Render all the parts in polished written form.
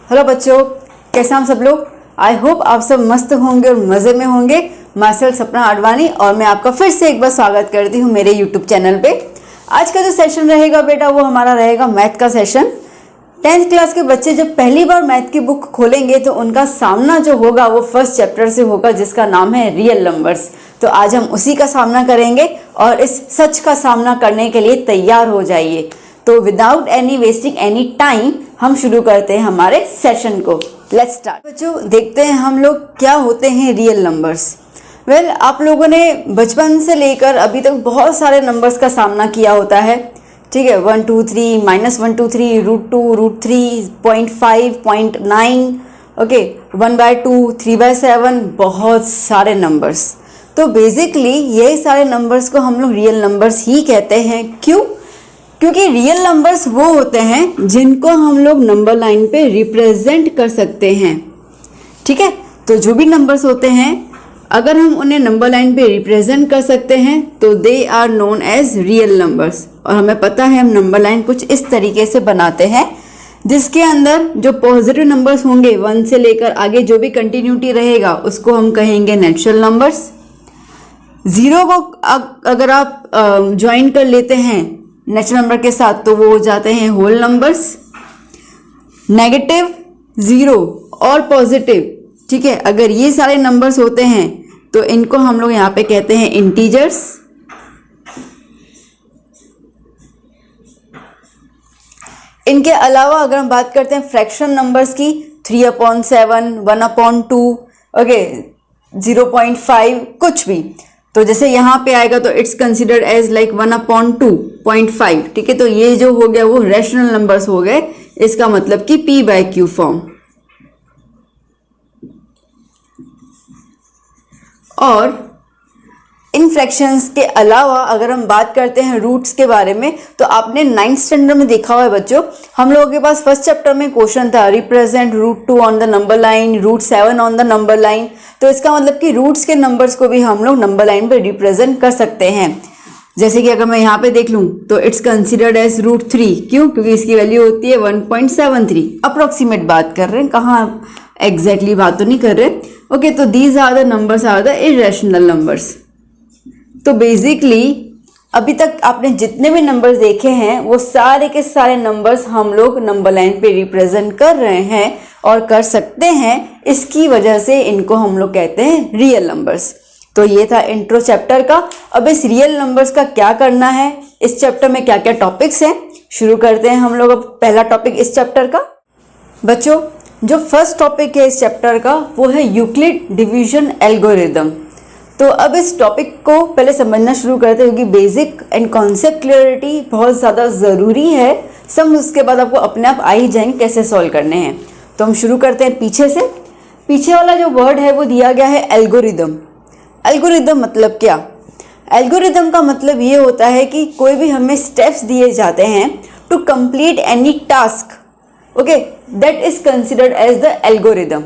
Hello बच्चों, कैसे हम सब लोग। आई होप आप सब मस्त होंगे और मज़े में होंगे। माई सेल्फ सपना आडवाणी और मैं आपका फिर से एक बार स्वागत करती हूँ मेरे यूट्यूब चैनल पे। आज का जो सेशन रहेगा बेटा वो हमारा रहेगा मैथ का सेशन। 10th क्लास के बच्चे जब पहली बार मैथ की बुक खोलेंगे तो उनका सामना जो होगा वो फर्स्ट चैप्टर से होगा जिसका नाम है रियल नंबर्स। तो आज हम उसी का सामना करेंगे और इस सच का सामना करने के लिए तैयार हो जाइए। तो without any wasting any time हम शुरू करते हैं हमारे सेशन को। Let's start. बच्चों देखते हैं हम लोग क्या होते हैं रियल नंबर्स। वेल आप लोगों ने बचपन से लेकर अभी तक बहुत सारे नंबर्स का सामना किया होता है, ठीक है। 1 2 3 -1 2 3 √2 √3 0.5 0.9 ओके 1/2 3/7 बहुत सारे नंबर्स। तो बेसिकली ये सारे नंबर्स को हम लोग रियल नंबर्स ही कहते हैं। क्यों? क्योंकि रियल नंबर्स वो होते हैं जिनको हम लोग नंबर लाइन पे रिप्रेजेंट कर सकते हैं, ठीक है। तो जो भी नंबर्स होते हैं अगर हम उन्हें नंबर लाइन पे रिप्रेजेंट कर सकते हैं तो they are known as real numbers. और हमें पता है हम नंबर लाइन कुछ इस तरीके से बनाते हैं जिसके अंदर जो पॉजिटिव नंबर्स होंगे 1 से लेकर आगे जो भी कंटिन्यूटी रहेगा उसको हम कहेंगे नेचुरल नंबर्स। 0 को अगर आप ज्वाइन कर लेते हैं नेचुरल नंबर के साथ तो वो हो जाते हैं होल नंबर्स। नेगेटिव, 0 और पॉजिटिव, ठीक है, अगर ये सारे नंबर्स होते हैं तो इनको हम लोग यहाँ पे कहते हैं इंटीजर्स। इनके अलावा अगर हम बात करते हैं फ्रैक्शन नंबर्स की 3/7 1/2 ओके 0.5 कुछ भी, तो जैसे यहाँ पे आएगा तो इट्स कंसिडर्ड एज लाइक 1/2.5, ठीक है। तो ये जो हो गया वो रैशनल नंबर्स हो गए, इसका मतलब कि p/q फॉर्म। और इन फ्रैक्शंस के अलावा अगर हम बात करते हैं रूट्स के बारे में तो आपने 9th स्टैंडर्ड में देखा हुआ है बच्चों, हम लोगों के पास फर्स्ट चैप्टर में क्वेश्चन था represent √2 on the number line, √7 on the number line. तो इसका मतलब कि रूट्स के नंबर्स को भी हम लोग नंबर लाइन पे रिप्रेजेंट कर सकते हैं। जैसे कि अगर मैं यहाँ पे देख लूँ तो इट्स कंसिडर्ड एज √3। क्यों? क्योंकि इसकी वैल्यू होती है 1.73। अप्रोक्सीमेट बात कर रहे हैं, कहाँ एग्जैक्टली बात तो नहीं कर रहे। ओके, तो these are the numbers are the irrational numbers. तो बेसिकली अभी तक आपने जितने भी नंबर्स देखे हैं वो सारे के सारे नंबर्स हम लोग नंबर लाइन पे रिप्रेजेंट कर रहे हैं और कर सकते हैं। इसकी वजह से इनको हम लोग कहते हैं रियल नंबर्स। तो ये था इंट्रो चैप्टर का। अब इस रियल नंबर्स का क्या करना है, इस चैप्टर में क्या क्या टॉपिक्स हैं, शुरू करते हैं हम लोग। अब पहला टॉपिक इस चैप्टर का बच्चों, जो फर्स्ट टॉपिक है इस चैप्टर का वो है यूक्लिड डिवीजन एल्गोरिदम। तो अब इस टॉपिक को पहले समझना शुरू करते हैं क्योंकि बेसिक एंड कॉन्सेप्ट क्लियरिटी बहुत ज़्यादा ज़रूरी है। सब उसके बाद आपको अपने आप आ ही जाएंगे कैसे सॉल्व करने हैं। तो हम शुरू करते हैं पीछे से। पीछे वाला जो वर्ड है वो दिया गया है एल्गोरिदम। एल्गोरिदम मतलब क्या? एल्गोरिदम का मतलब ये होता है कि कोई भी हमें स्टेप्स दिए जाते हैं to complete any task, okay, that is considered as the algorithm.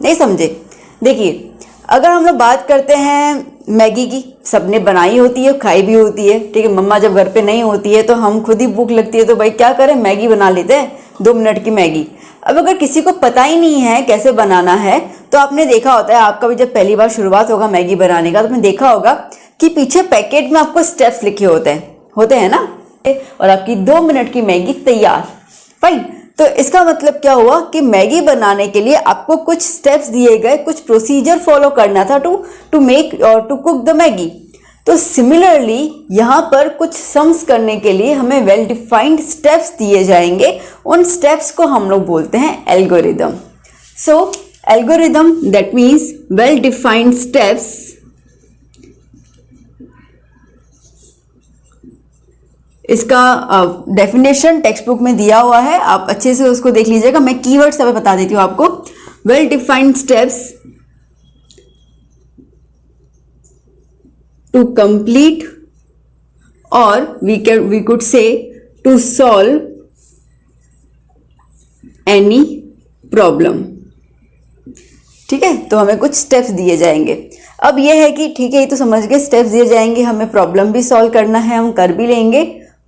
नहीं समझे? देखिए अगर हम लोग बात करते हैं मैगी की, सबने बनाई होती है, खाई भी होती है, ठीक है। मम्मा जब घर पे नहीं होती है तो हम खुद ही भूख लगती है तो भाई क्या करें, मैगी बना लेते हैं, 2 मिनट की मैगी। अब अगर किसी को पता ही नहीं है कैसे बनाना है तो आपने देखा होता है, आपका भी जब पहली बार शुरुआत होगा मैगी बनाने का तो आपने देखा होगा कि पीछे पैकेट में आपको स्टेप्स लिखे होते हैं ना, और आपकी 2 मिनट की मैगी तैयार। फाइन। तो इसका मतलब क्या हुआ कि मैगी बनाने के लिए आपको कुछ स्टेप्स दिए गए, कुछ प्रोसीजर फॉलो करना था टू मेक और टू कुक द मैगी। तो सिमिलरली यहाँ पर कुछ सम्स करने के लिए हमें वेल डिफाइंड स्टेप्स दिए जाएंगे। उन स्टेप्स को हम लोग बोलते हैं algorithm. So algorithm that means well defined steps इसका डेफिनेशन टेक्स्ट बुक में दिया हुआ है, आप अच्छे से उसको देख लीजिएगा। मैं कीवर्ड्स अभी बता देती हूँ आपको। Well defined steps to complete और we could say to solve any problem, ठीक है। तो हमें कुछ स्टेप्स दिए जाएंगे। अब यह है कि ठीक है, ये तो समझ गए, स्टेप्स दिए जाएंगे, हमें प्रॉब्लम भी सॉल्व करना है, हम कर भी लेंगे।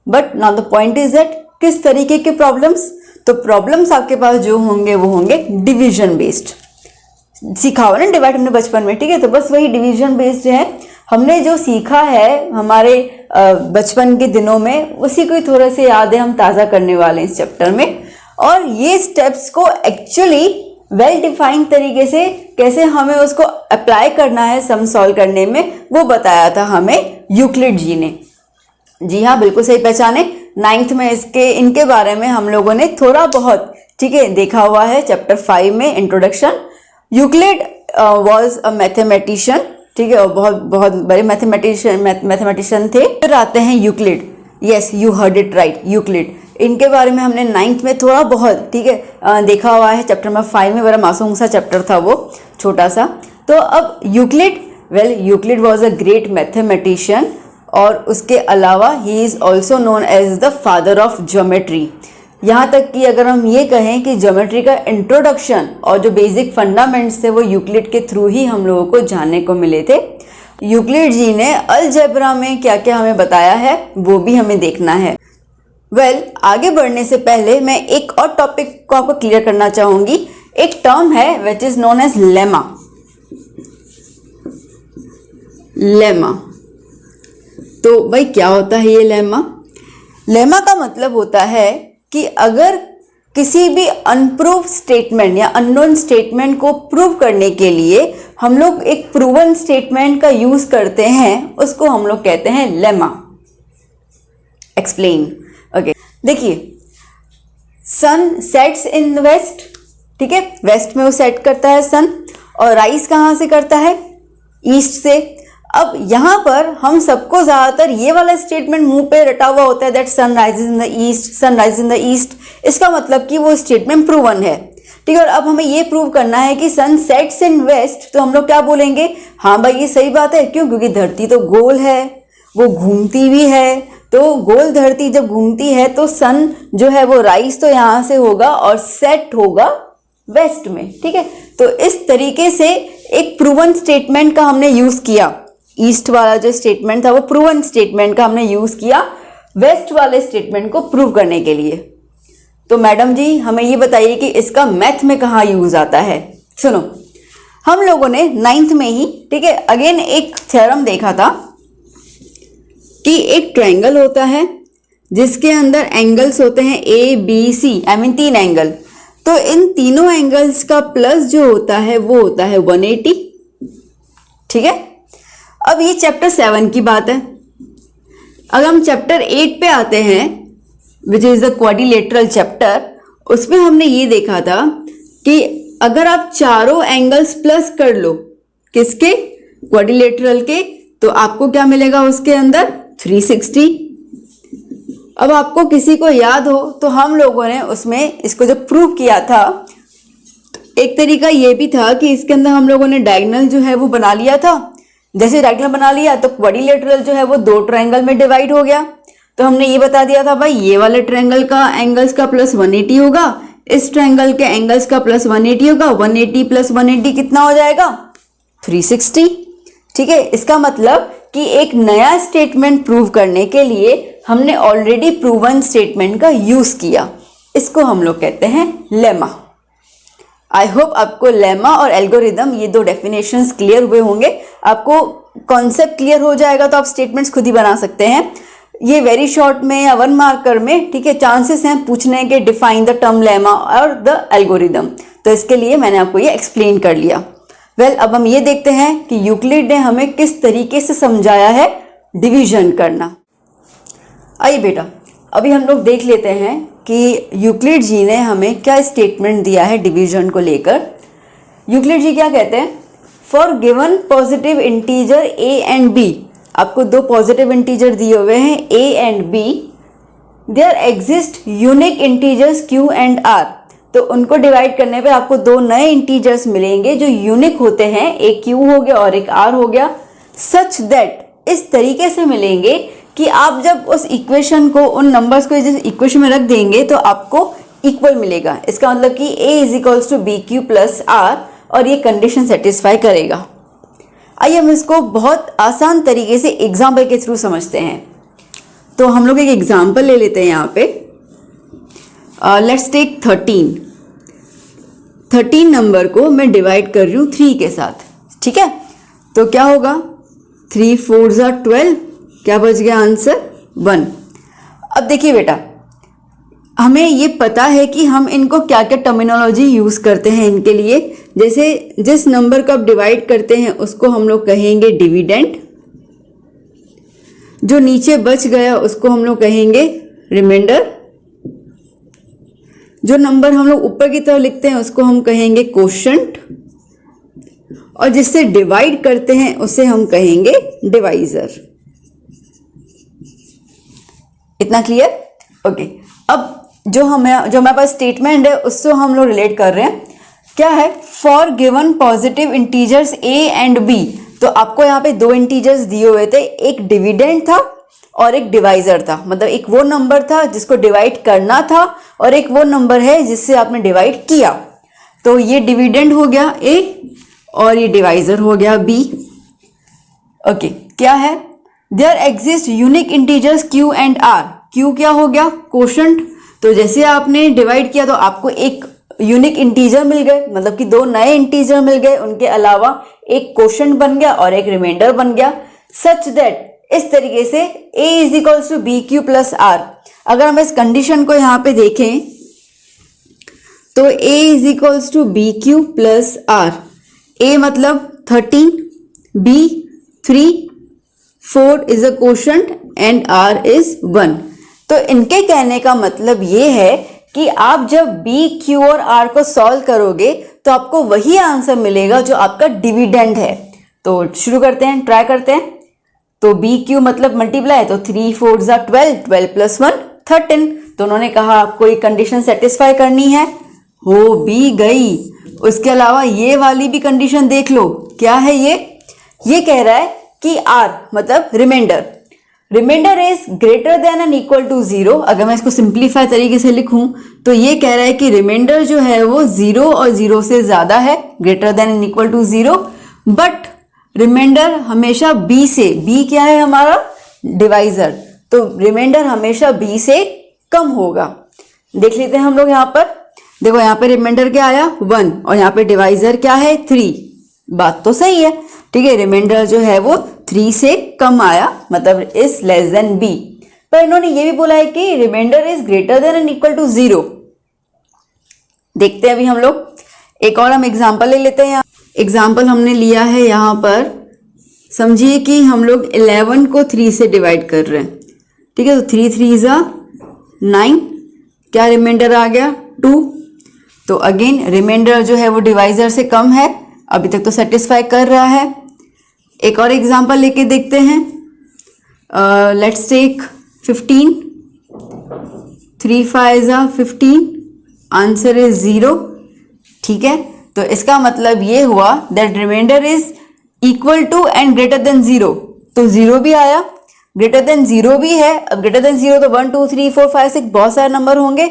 But now the point is that किस तरीके के प्रॉब्लम्स? तो प्रॉब्लम्स आपके पास जो होंगे वो होंगे डिवीजन बेस्ड। सीखा हुआ ना डिवाइड हमने बचपन में, ठीक है, तो बस वही डिवीजन बेस्ड है। हमने जो सीखा है हमारे बचपन के दिनों में उसी को ही थोड़ा से याद है, हम ताज़ा करने वाले हैं इस चैप्टर में। और ये स्टेप्स को एक्चुअली वेल डिफाइन तरीके से कैसे हमें उसको अप्लाई करना है सम सॉल्व करने में, वो बताया था हमें यूक्लिड जी ने। जी हाँ, बिल्कुल सही पहचाने। 9th में इनके बारे में हम लोगों ने थोड़ा बहुत, ठीक है, देखा हुआ है चैप्टर 5 में introduction. Euclid was a mathematician, ठीक है, और बहुत बड़े मैथमेटिशियन थे। फिर आते हैं Euclid, yes you heard it right, Euclid. इनके बारे में हमने 9th में थोड़ा बहुत, ठीक है, देखा हुआ है चैप्टर नंबर 5 में। बड़ा मासूम सा चैप्टर था वो, छोटा सा। तो अब Euclid, well Euclid was a great mathematician, और उसके अलावा he is also known as the father of geometry. यहाँ तक कि अगर हम ये कहें कि ज्योमेट्री का इंट्रोडक्शन और जो बेसिक फंडामेंट्स थे वो यूक्लिड के थ्रू ही हम लोगों को जानने को मिले थे। यूक्लिड जी ने अलजेब्रा में क्या क्या हमें बताया है वो भी हमें देखना है। वेल, आगे बढ़ने से पहले मैं एक और टॉपिक को आपको क्लियर करना चाहूँगी। एक टर्म है which is known as lemma. Lemma, तो भाई क्या होता है ये लेमा? लेमा का मतलब होता है कि अगर किसी भी अनप्रूव स्टेटमेंट या अननोन स्टेटमेंट को प्रूव करने के लिए हम लोग एक प्रूवन स्टेटमेंट का यूज करते हैं, उसको हम लोग कहते हैं लेमा। एक्सप्लेन। ओके, देखिए, सन सेट्स इन वेस्ट, ठीक है, वेस्ट में वो सेट करता है सन, और राइज कहाँ से करता है? ईस्ट से। अब यहाँ पर हम सबको ज्यादातर ये वाला स्टेटमेंट मुंह पे रटा हुआ होता है, that sun rises in the east, sun rises in the east. इसका मतलब कि वो स्टेटमेंट प्रूवन है, ठीक है। और अब हमें ये प्रूव करना है कि सन सेट्स इन वेस्ट, तो हम लोग क्या बोलेंगे? हाँ भाई ये सही बात है। क्यों? क्योंकि धरती तो गोल है, वो घूमती भी है, तो गोल धरती जब घूमती है तो सन जो है वो राइज तो यहाँ से होगा और सेट होगा वेस्ट में, ठीक है। तो इस तरीके से एक प्रूवन स्टेटमेंट का हमने यूज किया। ईस्ट वाला जो स्टेटमेंट था वो प्रूवन स्टेटमेंट का हमने यूज किया वेस्ट वाले स्टेटमेंट को प्रूव करने के लिए। तो मैडम जी हमें ये बताइए कि इसका मैथ में कहाँ यूज आता है। सुनो, हम लोगों ने 9th में ही, ठीक है, अगेन एक थ्योरम देखा था कि एक ट्रायंगल होता है जिसके अंदर एंगल्स होते हैं A B C, I mean 3 angle. तो इन तीनों एंगल्स का प्लस जो होता है वो होता है 180, ठीक है। अब ये चैप्टर 7 की बात है। अगर हम चैप्टर 8 पे आते हैं which is the quadrilateral chapter, उसमें हमने ये देखा था कि अगर आप चारों एंगल्स प्लस कर लो, किसके? क्वाड्रिलेटरल के, तो आपको क्या मिलेगा उसके अंदर? 360। अब आपको किसी को याद हो तो हम लोगों ने उसमें इसको जब प्रूव किया था, एक तरीका ये भी था कि इसके अंदर हम लोगों ने डायगोनल जो है वो बना लिया था। जैसे डायगोनल बना लिया तो क्वाड्रिलेटरल जो है वो 2 ट्रायंगल में डिवाइड हो गया। तो हमने ये बता दिया था भाई ये वाले ट्रायंगल का एंगल्स का प्लस 180 होगा, इस ट्रायंगल के एंगल्स का प्लस 180 होगा। 180 प्लस 180 कितना हो जाएगा? 360, ठीक है। इसका मतलब कि एक नया स्टेटमेंट प्रूव करने के लिए हमने ऑलरेडी प्रूवन स्टेटमेंट का यूज किया। इसको हम लोग कहते हैं लेमा। आई होप आपको लेमा और एल्गोरिदम ये 2 डेफिनेशंस क्लियर हुए होंगे। आपको कॉन्सेप्ट क्लियर हो जाएगा तो आप स्टेटमेंट्स खुद ही बना सकते हैं। ये वेरी शॉर्ट में या 1 मार्कर में, ठीक है, चांसेस हैं पूछने के डिफाइन द टर्म लेमा और द एल्गोरिदम। तो इसके लिए मैंने आपको ये एक्सप्लेन कर लिया। वेल, अब हम ये देखते हैं कि यूक्लिड ने हमें किस तरीके से समझाया है डिवीजन करना। आइए बेटा, अभी हम लोग देख लेते हैं कि यूक्लिड जी ने हमें क्या स्टेटमेंट दिया है डिवीजन को लेकर। यूक्लिड जी क्या कहते हैं? For given positive integer a and b, आपको 2 पॉजिटिव इंटीजर दिए हुए हैं a and b, there exist unique integers q and r। तो उनको डिवाइड करने पे आपको 2 नए इंटीजर्स मिलेंगे जो यूनिक होते हैं, एक q हो गया और एक r हो गया। सच दैट, इस तरीके से मिलेंगे कि आप जब उस इक्वेशन को, उन नंबर्स को इस इक्वेशन में रख देंगे तो आपको इक्वल मिलेगा। इसका मतलब कि a is equals to B Q plus R, और ये कंडीशन सेटिस्फाई करेगा। आइए हम इसको बहुत आसान तरीके से एग्जाम्पल के थ्रू समझते हैं। तो हम लोग एक एग्जाम्पल ले लेते हैं यहाँ पे। लेट्स टेक 13 नंबर को मैं डिवाइड कर रही हूँ 3 के साथ, ठीक है। तो क्या होगा, 3 4 ज़ा 12, क्या बच गया आंसर 1। अब देखिए बेटा, हमें ये पता है कि हम इनको क्या क्या टर्मिनोलॉजी यूज़ करते हैं इनके लिए। जैसे जिस नंबर को आप डिवाइड करते हैं उसको हम लोग कहेंगे डिविडेंड, जो नीचे बच गया उसको हम लोग कहेंगे रिमाइंडर, जो नंबर हम लोग ऊपर की तरफ लिखते हैं उसको हम कहेंगे कोशेंट, और जिससे डिवाइड करते हैं उसे हम कहेंगे डिवाइजर। इतना क्लियर? ओके। अब जो हमारे पास स्टेटमेंट है उससे हम लोग रिलेट कर रहे हैं। क्या है, for given positive integers a and b। तो आपको यहाँ पे 2 इंटीजर्स दिए हुए थे, एक डिविडेंड था और एक डिवाइजर था। मतलब एक वो नंबर था जिसको डिवाइड करना था और एक वो नंबर है जिससे आपने डिवाइड किया। तो ये डिविडेंड हो गया a और ये डिवाइजर हो गया b। ओके, क्या है, there exist unique integers q and r। q क्या हो गया, कोशेंट। तो जैसे आपने डिवाइड किया तो आपको एक यूनिक इंटीजर मिल गए, मतलब कि 2 नए इंटीजर मिल गए, उनके अलावा एक कोशेंट बन गया और एक रिमाइंडर बन गया। सच दैट, इस तरीके से a is equals to B Q plus R. अगर हम इस कंडीशन को यहाँ पे देखें तो a is equals to B Q plus r. a मतलब 13, b 3, 4 is a quotient and r is 1। तो इनके कहने का मतलब ये है कि आप जब b, q और r को सॉल्व करोगे तो आपको वही आंसर मिलेगा जो आपका डिविडेंड है। तो शुरू करते हैं, ट्राई करते हैं। तो b, q मतलब मल्टीप्लाई, तो 3 4 ज़ा 12, 12 प्लस 1 13। तो उन्होंने कहा आपको ये कंडीशन सेटिस्फाई करनी है, हो भी गई। उसके अलावा ये वाली भी कंडीशन देख लो, क्या है ये कह रहा है कि r मतलब remainder is greater than and equal to 0। अगर मैं इसको सिंप्लीफाई तरीके से लिखूं तो ये कह रहा है कि रिमाइंडर जो है वो 0 और 0 से ज्यादा है, greater than and equal to 0। But remainder हमेशा b से, b क्या है हमारा डिवाइजर, तो रिमाइंडर हमेशा b से कम होगा। देख लेते हैं हम लोग यहाँ पर, देखो यहाँ पे रिमाइंडर क्या आया 1 और यहाँ पे डिवाइजर क्या है 3। बात तो सही है, ठीक है। रिमाइंडर जो है वो 3 से कम आया, मतलब इज लेस देन b। पर इन्होंने ये भी बोला है कि remainder is greater than and equal to 0। देखते हैं अभी हम लोग एक और हम एग्जांपल ले लेते हैं। एग्जांपल हमने लिया है यहाँ पर, समझिए कि हम लोग 11 को 3 से डिवाइड कर रहे हैं, ठीक है। तो 3 3 ज़ा 9, क्या रिमाइंडर आ गया 2। तो अगेन रिमाइंडर जो है वो डिवाइजर से कम है, अभी तक तो सेटिस्फाई कर रहा है। एक और एग्जांपल लेके देखते हैं। लेट्स टेक 15, 3 5 ज़ा 15, आंसर इज 0, ठीक है। तो इसका मतलब ये हुआ that remainder is equal to and greater than 0। तो 0 भी आया, ग्रेटर देन 0 भी है। अब ग्रेटर देन 0 तो 1 2 3 4 5 6 बहुत सारे नंबर होंगे,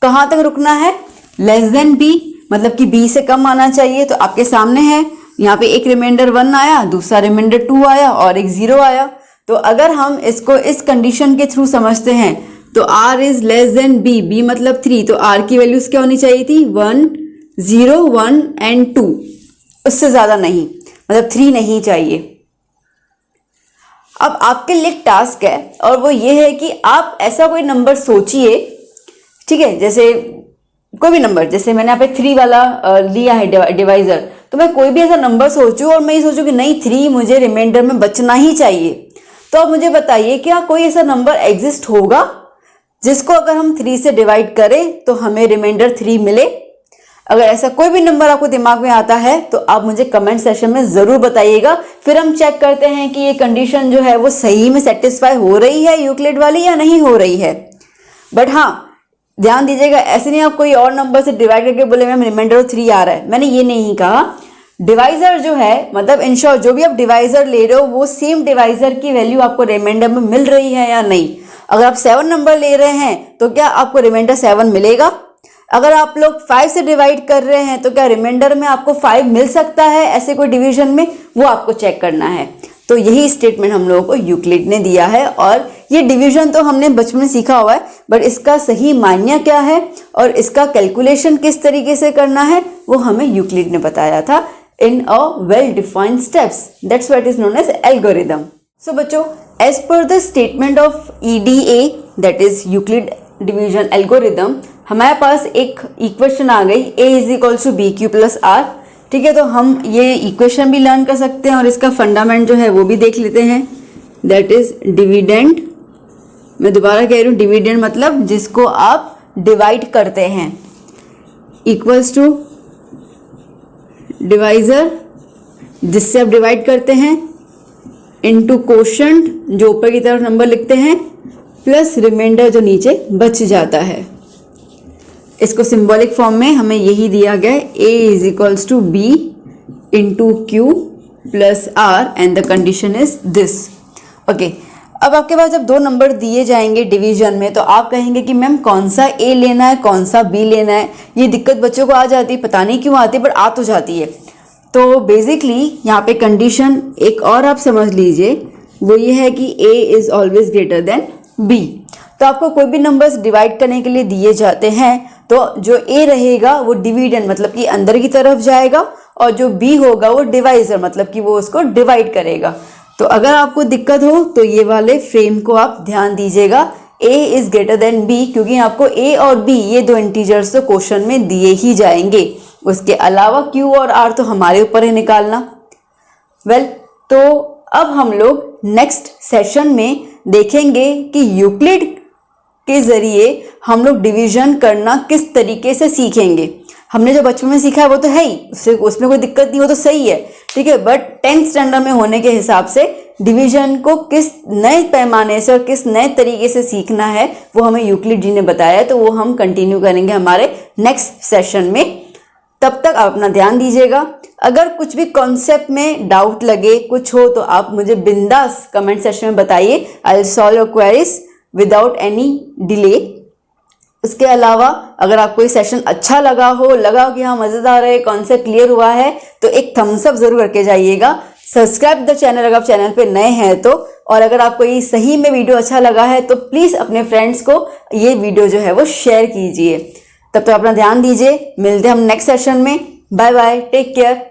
कहाँ तक रुकना है, लेस देन b, मतलब कि b से कम आना चाहिए। तो आपके सामने है, यहाँ पे एक रिमाइंडर 1 आया, दूसरा रिमाइंडर 2 आया और एक 0 आया। तो अगर हम इसको इस कंडीशन के थ्रू समझते हैं तो r is less than b, b मतलब 3, तो r की वैल्यूज क्या होनी चाहिए थी 1 0 1 एंड 2, उससे ज्यादा नहीं, मतलब 3 नहीं चाहिए। अब आपके लिए एक टास्क है और वो ये है कि आप ऐसा कोई नंबर सोचिए, ठीक है। जैसे कोई भी नंबर, जैसे मैंने यहाँ पे 3 वाला लिया है डिवाइजर, तो मैं कोई भी ऐसा नंबर सोचूं और मैं ये सोचूं कि नहीं 3 मुझे रिमाइंडर में बचना ही चाहिए। तो आप मुझे बताइए क्या कोई ऐसा नंबर एग्जिस्ट होगा जिसको अगर हम 3 से डिवाइड करें तो हमें रिमाइंडर 3 मिले? अगर ऐसा कोई भी नंबर आपको दिमाग में आता है तो आप मुझे कमेंट सेक्शन में जरूर बताइएगा, फिर हम चेक करते हैं कि ये कंडीशन जो है वो सही में सेटिस्फाई हो रही है यूक्लिड वाली या नहीं हो रही है। बट हाँ, ध्यान दीजिएगा, ऐसे नहीं आप कोई और नंबर से डिवाइड करके बोले मैम रिमाइंडर 3 आ रहा है, मैंने ये नहीं कहा। डिवाइजर जो है, मतलब इंश्योर जो भी आप डिवाइजर ले रहे हो वो सेम डिवाइजर की वैल्यू आपको रिमाइंडर में मिल रही है या नहीं। अगर आप 7 नंबर ले रहे हैं तो क्या आपको रिमाइंडर 7 मिलेगा? अगर आप लोग 5 से डिवाइड कर रहे हैं तो क्या रिमाइंडर में आपको 5 मिल सकता है ऐसे कोई डिवीजन में, वो आपको चेक करना है। तो यही स्टेटमेंट हम लोगों को यूक्लिड ने दिया है। और ये डिवीजन तो हमने बचपन में सीखा हुआ है, बट इसका सही मायने क्या है और इसका कैलकुलेशन किस तरीके से करना है वो हमें यूक्लिड ने बताया था in a well-defined steps. That's what is known as algorithm. So बच्चों, as per the statement of EDA, that is Euclid Division Algorithm, हमारे पास एक इक्वेशन आ गई A is equals to BQ plus R। ठीक है, तो हम ये इक्वेशन भी लर्न कर सकते हैं और इसका फंडामेंट जो है वो भी देख लेते हैं। That is डिविडेंड, मैं दोबारा कह रही हूँ, डिविडेंड मतलब जिसको आप डिवाइड करते हैं, इक्वल्स टू डिवाइजर जिससे आप डिवाइड करते हैं, इनटू कोशंट जो ऊपर की तरफ नंबर लिखते हैं, प्लस रिमाइंडर जो नीचे बच जाता है। इसको सिंबॉलिक फॉर्म में हमें यही दिया गया है, A is equals to B into Q plus R and the condition is this. Okay, अब आपके पास जब दो नंबर दिए जाएंगे डिवीजन में तो आप कहेंगे कि मैम कौन सा A लेना है कौन सा B लेना है। ये दिक्कत बच्चों को आ जाती है, पता नहीं क्यों आती है, बट आ तो जाती है। तो बेसिकली यहाँ पे कंडीशन एक और आप समझ लीजिए, वो ये है कि A is always greater than B। तो आपको कोई भी नंबर्स डिवाइड करने के लिए दिए जाते हैं तो जो A रहेगा वो डिविडेंड मतलब कि अंदर की तरफ जाएगा, और जो B होगा वो डिवाइजर मतलब कि वो उसको डिवाइड करेगा। तो अगर आपको दिक्कत हो तो ये वाले फ्रेम को आप ध्यान दीजिएगा, A is greater then B, क्योंकि आपको A और B ये दो इंटीजर्स तो क्वेश्चन में दिए ही जाएंगे। उसके अलावा Q और R तो हमारे ऊपर है निकालना। वेल, तो अब हम लोग नेक्स्ट सेशन में देखेंगे कि यूक्लिड के जरिए हम लोग डिवीजन करना किस तरीके से सीखेंगे। हमने जो बचपन में सीखा है वो तो है ही, उसमें कोई दिक्कत नहीं, वो तो सही है, ठीक है, बट 10th स्टैंडर्ड में होने के हिसाब से डिवीजन को किस नए पैमाने से और किस नए तरीके से सीखना है वो हमें यूक्लिड जी ने बताया है। तो वो हम कंटिन्यू करेंगे हमारे नेक्स्ट सेशन में। तब तक आप अपना ध्यान दीजिएगा। अगर कुछ भी कॉन्सेप्ट में डाउट लगे, कुछ हो, तो आप मुझे बिंदास कमेंट सेक्शन में बताइए। I will solve your queries without any delay. उसके अलावा अगर आपको ये सेशन अच्छा लगा हो कि हाँ मज़ेदार है, कॉन्सेप्ट क्लियर हुआ है, तो एक थम्स अप जरूर करके जाइएगा। सब्सक्राइब द चैनल अगर आप चैनल पे नए हैं तो, और अगर आपको ये सही में वीडियो अच्छा लगा है तो प्लीज़ अपने फ्रेंड्स को ये वीडियो जो है वो शेयर कीजिए। तब तक अपना ध्यान दीजिए, मिलते हैं हम नेक्स्ट सेशन में। Bye bye, take care.